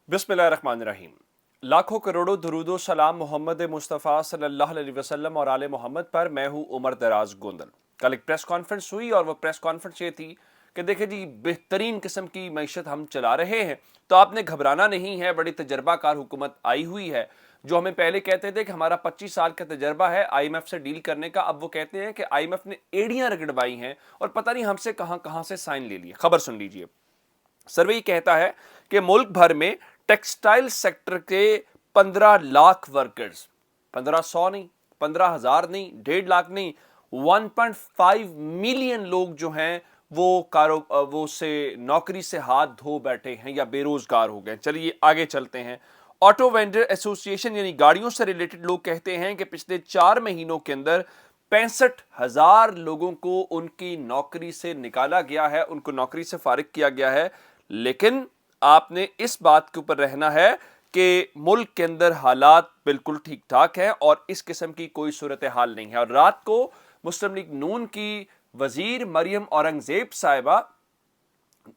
बिस्मिल्लाहिर्रहमानिर्रहीम। लाखों करोड़ों दुरूदो सलाम मोहम्मद मुस्तफ़ा सल्लल्लाहु अलैहि वसल्लम और आले मोहम्मद पर। मैं हूँ उमर दराज गोंदल। कल एक प्रेस कॉन्फ्रेंस हुई और वो प्रेस कॉन्फ्रेंस ये थी कि देखिए जी, बेहतरीन किस्म की मईशत हम चला रहे हैं, तो आपने घबराना नहीं है। बड़ी तजर्बाकार हुकूमत आई हुई है। जो हमें पहले कहते थे कि हमारा 25 साल का तजर्बा है IMF से डील करने का, अब वो कहते हैं कि IMF ने एड़ियां रगड़वाई हैं और पता नहीं हमसे कहां कहां से साइन ले लिए। खबर सुन लीजिए। सर्वे कहता है कि मुल्क भर में टेक्सटाइल सेक्टर के 15 लाख वर्कर्स, 1500 नहीं, 15,000 नहीं, 1.5 लाख नहीं, 1.5 मिलियन लोग जो हैं वो से नौकरी से हाथ धो बैठे हैं या बेरोजगार हो गए। चलिए आगे चलते हैं। ऑटो वेंडर एसोसिएशन यानी गाड़ियों से रिलेटेड लोग कहते हैं कि पिछले 4 महीनों के अंदर 65,000 लोगों को उनकी नौकरी से निकाला गया है, उनको नौकरी से फारिग किया गया है। लेकिन आपने इस बात के ऊपर रहना है कि मुल्क के अंदर हालात बिल्कुल ठीक ठाक है और इस किस्म की कोई सूरत हाल नहीं है। और रात को मुस्लिम लीग नून की वजीर मरियम औरंगजेब साहिबा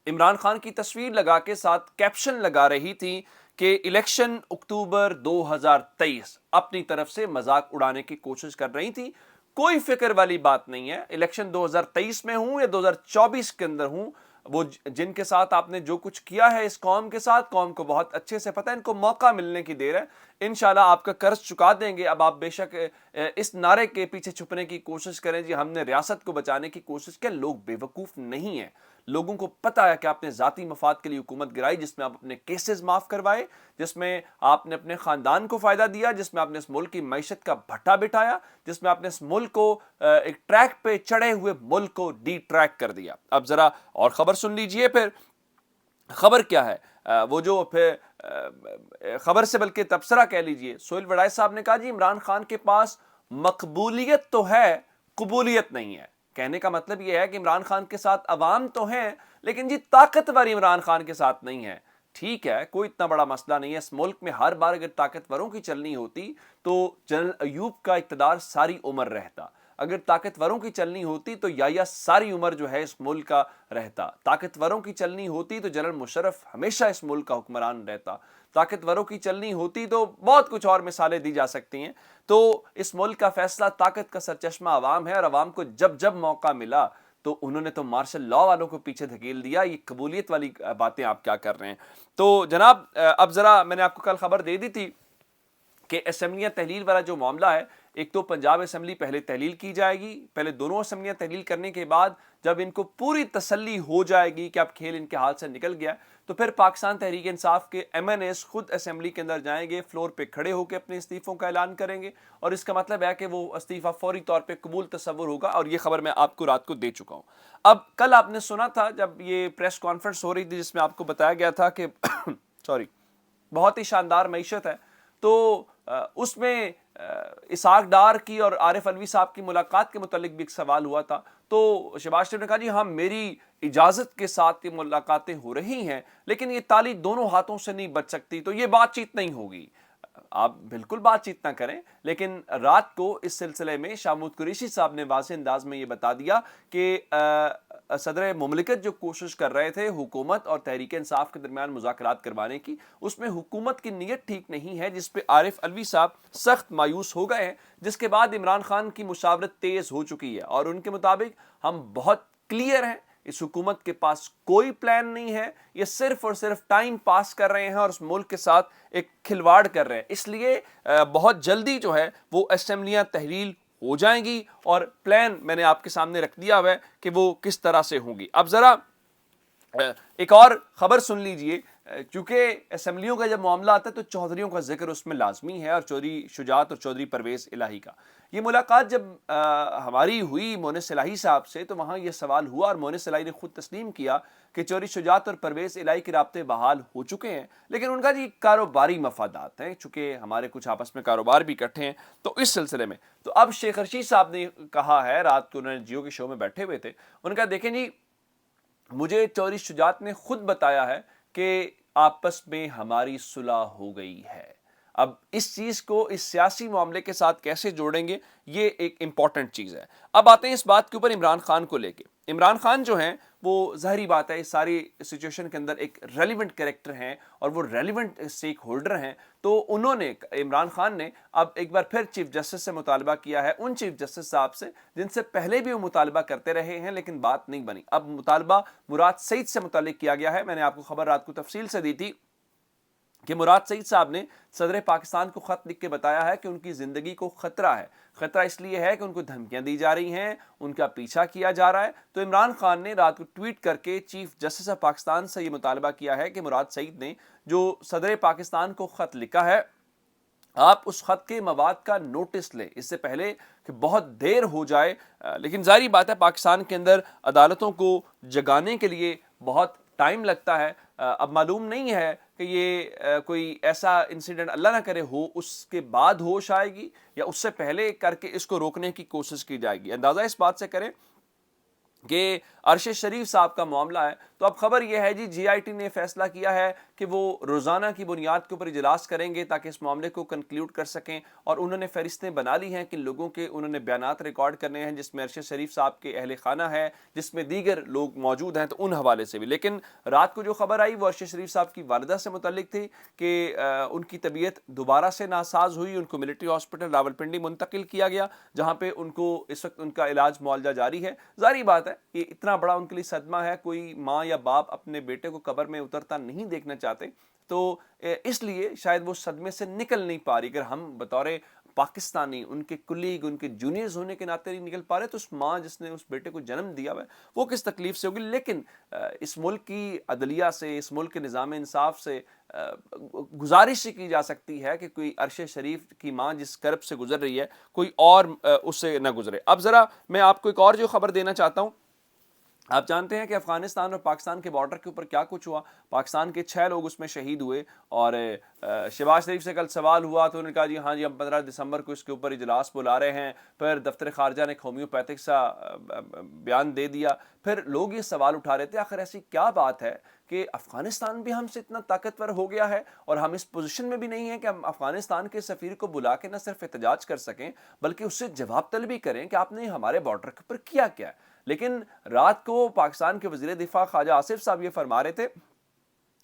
इमरान खान की तस्वीर लगा के साथ कैप्शन लगा रही थी कि इलेक्शन अक्टूबर 2023, अपनी तरफ से मजाक उड़ाने की कोशिश कर रही थी। कोई फिक्र वाली बात नहीं है। इलेक्शन 2023 में हूं या 2024 के अंदर हूं, वो जिनके साथ आपने जो कुछ किया है इस कौम के साथ, कौम को बहुत अच्छे से पता है। इनको मौका मिलने की देर है। इंशाल्लाह आपका कर्ज चुका देंगे। अब आप बेशक इस नारे के पीछे छुपने की कोशिश करें जी हमने रियासत को बचाने की कोशिश की। लोग बेवकूफ नहीं है। लोगों को पता है कि आपने जाती मफाद के लिए हुकूमत गिराई, जिसमें आप अपने केसेस माफ करवाए, जिसमें आपने अपने खानदान को फायदा दिया, जिसमें आपने इस मुल्क की मैशत का भट्टा बिठाया, जिसमें आपने इस मुल्क को एक ट्रैक पे चढ़े हुए मुल्क को डी ट्रैक कर दिया। अब जरा और खबर सुन लीजिए। फिर खबर क्या है? वो जो फिर खबर से बल्कि तबसरा कह लीजिए। सोहेल वड़ाई साहब ने कहा जी इमरान खान के पास मकबूलियत तो है, कबूलियत नहीं है। कहने का मतलब यह है कि इमरान खान के साथ अवाम तो हैं, लेकिन जी ताकतवर इमरान खान के साथ नहीं है। ठीक है, कोई इतना बड़ा मसला नहीं है। इस मुल्क में हर बार अगर ताकतवरों की चलनी होती तो जनरल अयूब का इक़्तिदार सारी उम्र रहता। अगर ताकतवरों की चलनी होती तो या सारी उम्र जो है इस मुल्क का रहता। ताकतवरों की चलनी होती तो जनरल मुशर्रफ हमेशा इस मुल्क का हुक्मरान रहता। ताकतवरों की चलनी होती तो बहुत कुछ और मिसालें दी जा सकती हैं। तो इस मुल्क का फैसला, ताकत का सरचश्मा अवाम है और अवाम को जब जब मौका मिला तो उन्होंने तो मार्शल लॉ वालों को पीछे धकेल दिया। ये कबूलियत वाली बातें आप क्या कर रहे हैं? तो जनाब, अब जरा मैंने आपको कल खबर दे दी थी कि असेंबलियां तहलील वाला जो मामला है, एक तो पंजाब असेंबली पहले तहलील की जाएगी। पहले दोनों असेंबलियां तहलील करने के बाद जब इनको पूरी तसल्ली हो जाएगी कि अब खेल इनके हाथ से निकल गया, तो फिर पाकिस्तान तहरीक इंसाफ के MNAs खुद असेंबली के अंदर जाएंगे, फ्लोर पे खड़े होकर अपने इस्तीफों का ऐलान करेंगे। और इसका मतलब है कि वो इस्तीफा फौरी तौर पे कबूल तस्वुर होगा। और ये खबर मैं आपको रात को दे चुका हूं। अब कल आपने सुना था जब ये प्रेस कॉन्फ्रेंस हो रही थी, जिसमें आपको बताया गया था कि सॉरी, बहुत ही शानदार मईशत है। तो उसमें इसहाक डार की और आरिफ अलवी साहब की मुलाकात के मुतालिक भी एक सवाल हुआ था। तो शहबाज शरीफ ने कहा जी हाँ, मेरी इजाजत के साथ ये मुलाकातें हो रही हैं, लेकिन ये ताली दोनों हाथों से नहीं बच सकती, तो ये बातचीत नहीं होगी। आप बिल्कुल बातचीत ना करें, लेकिन रात को इस सिलसिले में शामूद कुरैशी साहब ने वाज़ेह अंदाज में ये बता दिया कि सदर मुमलिकत जो कोशिश कर रहे थे हुकूमत और तहरीक इंसाफ के दरमियान मुज़ाकरात करवाने की, उसमें हुकूमत की नीयत ठीक नहीं है, जिस पे आरिफ अलवी साहब सख्त मायूस हो गए हैं। जिसके बाद इमरान खान की मुशावरत तेज़ हो चुकी है और उनके मुताबिक हम बहुत क्लियर हैं, इस हुकूमत के पास कोई प्लान नहीं है। ये सिर्फ और सिर्फ टाइम पास कर रहे हैं और उस मुल्क के साथ एक खिलवाड़ कर रहे हैं। इसलिए बहुत जल्दी जो है वो असेंबलियां तहलील हो जाएंगी और प्लान मैंने आपके सामने रख दिया हुआ है कि वो किस तरह से होंगी। अब जरा एक और खबर सुन लीजिए। क्योंकि असेंबलियों का जब मामला आता है तो चौधरियों का जिक्र उसमें लाजमी है, और चौधरी शुजात और चौधरी परवेज़ इलाही का। ये मुलाकात जब हमारी हुई मोनिस इलाही साहब से, तो वहाँ ये सवाल हुआ और मोनिस इलाही ने खुद तस्लीम किया कि चौधरी शुजात और परवेज़ इलाही के राब्ते बहाल हो चुके हैं। लेकिन उनका जी कारोबारी मफादात हैं, चूँकि हमारे कुछ आपस में कारोबार भी इकट्ठे हैं, तो इस सिलसिले में तो अब शेख रशीद साहब ने कहा है, रात को उन्होंने जियो के शो में बैठे हुए थे, उन्होंने कहा देखें जी, मुझे चौधरी शुजात ने खुद बताया है कि आपस में हमारी सुलह हो गई है। اب اس چیز کو اس سیاسی معاملے کے ساتھ کیسے جوڑیں گے یہ ایک امپورٹنٹ چیز ہے. اب آتے ہیں اس بات کے اوپر عمران خان کو لے کے. عمران خان جو ہیں وہ ظاہری بات ہے اس ساری سچویشن کے اندر ایک ریلیونٹ کریکٹر ہیں اور وہ ریلیونٹ اسٹیک ہولڈر ہیں. تو انہوں نے عمران خان نے اب ایک بار پھر چیف جسٹس سے مطالبہ کیا ہے, ان چیف جسٹس صاحب سے جن سے پہلے بھی وہ مطالبہ کرتے رہے ہیں لیکن بات نہیں بنی. اب مطالبہ مراد سعید سے متعلق کیا گیا ہے. میں نے آپ کو خبر رات کو تفصیل سے دی تھی کہ مراد سعید صاحب نے صدر پاکستان کو خط لکھ کے بتایا ہے کہ ان کی زندگی کو خطرہ ہے. خطرہ اس لیے ہے کہ ان کو دھمکیاں دی جا رہی ہیں, ان کا پیچھا کیا جا رہا ہے. تو عمران خان نے رات کو ٹویٹ کر کے چیف جسٹس آف پاکستان سے یہ مطالبہ کیا ہے کہ مراد سعید نے جو صدر پاکستان کو خط لکھا ہے آپ اس خط کے مواد کا نوٹس لیں اس سے پہلے کہ بہت دیر ہو جائے. لیکن ظاہری بات ہے پاکستان کے اندر عدالتوں کو جگانے کے لیے بہت ٹائم لگتا ہے. اب معلوم نہیں ہے کہ یہ کوئی ایسا انسیڈنٹ اللہ نہ کرے ہو, اس کے بعد ہوش آئے گی یا اس سے پہلے کر کے اس کو روکنے کی کوشش کی جائے گی. اندازہ اس بات سے کریں کہ ارشد شریف صاحب کا معاملہ ہے تو اب خبر یہ ہے جی آئی ٹی نے فیصلہ کیا ہے کہ وہ روزانہ کی بنیاد کے اوپر اجلاس کریں گے تاکہ اس معاملے کو کنکلیوڈ کر سکیں, اور انہوں نے فہرستیں بنا لی ہیں کہ لوگوں کے انہوں نے بیانات ریکارڈ کرنے ہیں جس میں ارشد شریف صاحب کے اہل خانہ ہے, جس میں دیگر لوگ موجود ہیں, تو ان حوالے سے بھی. لیکن رات کو جو خبر آئی وہ ارشد شریف صاحب کی والدہ سے متعلق تھی کہ ان کی طبیعت دوبارہ سے ناساز ہوئی, ان کو ملٹری ہاسپٹل راولپنڈی منتقل کیا گیا جہاں پہ ان کو اس وقت ان کا علاج معالجہ جاری ہے. ظاہری بات ہے یہ اتنا بڑا ان کے لیے صدمہ ہے, کوئی ماں یا باپ اپنے بیٹے کو قبر میں اترتا نہیں دیکھنا چاہتے, تو اس لیے شاید وہ صدمے سے نکل نہیں پا رہی. اگر ہم بطور پاکستانی ان کے کلیگ ان کے جونیئرز ہونے کے ناطے نہیں نکل پا رہے تو اس ماں جس نے اس بیٹے کو جنم دیا ہے وہ کس تکلیف سے ہوگی. لیکن اس ملک کی عدلیہ سے, اس ملک کے نظام انصاف سے گزارش کی جا سکتی ہے کہ کوئی ارشد شریف کی ماں جس کرب سے گزر رہی ہے کوئی اور اس سے نہ گزرے. اب ذرا میں آپ کو ایک اور جو خبر دینا چاہتا ہوں. آپ جانتے ہیں کہ افغانستان اور پاکستان کے بارڈر کے اوپر کیا کچھ ہوا. پاکستان کے 6 لوگ اس میں شہید ہوئے, اور شہباز شریف سے کل سوال ہوا تو انہوں نے کہا جی ہاں جی ہم 15 دسمبر کو اس کے اوپر اجلاس بلا رہے ہیں. پھر دفتر خارجہ نے ہومیوپیتھک سا بیان دے دیا. پھر لوگ یہ سوال اٹھا رہے تھے آخر ایسی کیا بات ہے کہ افغانستان بھی ہم سے اتنا طاقتور ہو گیا ہے اور ہم اس پوزیشن میں بھی نہیں ہیں کہ ہم افغانستان کے سفیر کو بلا کے نہ صرف احتجاج کر سکیں بلکہ اس سے جواب طلبی کریں کہ آپ نے ہمارے بارڈر کے اوپر کیا کیا ہے. لیکن رات کو پاکستان کے وزیر دفاع خواجہ آصف صاحب یہ فرما رہے تھے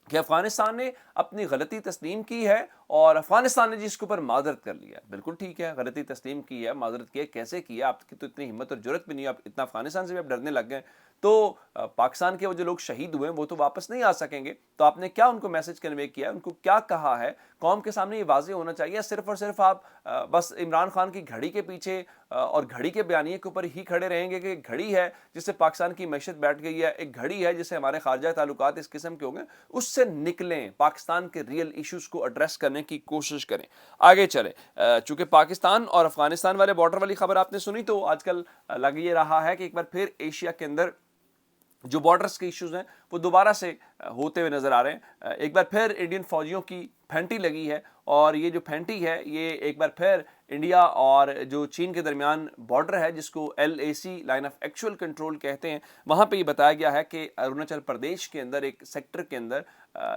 کہ افغانستان نے اپنی غلطی تسلیم کی ہے اور افغانستان نے جس کے اوپر معذرت کر لیا. بالکل ٹھیک ہے, غلطی تسلیم کی ہے, معذرت کی ہے, کیسے کی ہے, آپ کی تو اتنی ہمت اور جرت بھی نہیں ہے, آپ اتنا افغانستان سے بھی آپ ڈرنے لگ گئے. تو پاکستان کے وہ جو لوگ شہید ہوئے ہیں وہ تو واپس نہیں آ سکیں گے, تو آپ نے کیا ان کو میسج کنوے کیا, ان کو کیا کہا ہے؟ قوم کے سامنے یہ واضح ہونا چاہیے. صرف اور صرف آپ بس عمران خان کی گھڑی کے پیچھے اور گھڑی کے بیانیے کے اوپر ہی کھڑے رہیں گے کہ گھڑی ہے جس سے پاکستان کی معیشت بیٹھ گئی ہے, ایک گھڑی ہے جس سے ہمارے خارجہ تعلقات اس قسم کے ہو گئے. اس سے نکلیں, پاکستان کے ریئل ایشوز کو ایڈریس کرنے کی کوشش کریں, آگے چلیں. چونکہ پاکستان اور افغانستان والے بارڈر والی خبر آپ نے سنی تو آج کل لگ یہ رہا ہے کہ ایک بار پھر ایشیا کے اندر جو بارڈرز کے ایشوز ہیں وہ دوبارہ سے ہوتے ہوئے نظر آ رہے ہیں. ایک بار پھر انڈین فوجیوں کی پھینٹی لگی ہے, اور یہ جو پھینٹی ہے یہ ایک بار پھر انڈیا اور جو چین کے درمیان بارڈر ہے جس کو LAC line of actual control کہتے ہیں, وہاں پہ یہ بتایا گیا ہے کہ اروناچل پردیش کے اندر ایک سیکٹر کے اندر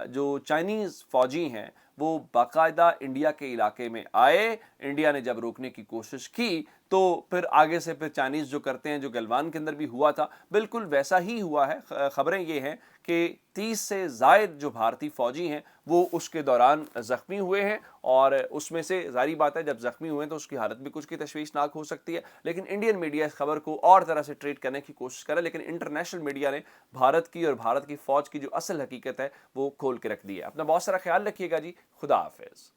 جو چائنیز فوجی ہیں وہ باقاعدہ انڈیا کے علاقے میں آئے. انڈیا نے جب روکنے کی کوشش کی تو پھر آگے سے پھر چائنیز جو کرتے ہیں, جو گلوان کے اندر بھی ہوا تھا بالکل ویسا ہی ہوا ہے. خبریں یہ ہیں کہ 30 سے زائد جو بھارتی فوجی ہیں وہ اس کے دوران زخمی ہوئے ہیں, اور اس میں سے ظاہری بات ہے جب زخمی ہوئے ہیں تو اس کی حالت بھی کچھ کی تشویشناک ہو سکتی ہے. لیکن انڈین میڈیا اس خبر کو اور طرح سے ٹریٹ کرنے کی کوشش کرے, لیکن انٹرنیشنل میڈیا نے بھارت کی اور بھارت کی فوج کی جو اصل حقیقت ہے وہ کھول کے رکھ دی ہے. اپنا بہت سارا خیال رکھیے گا جی. خدا حافظ.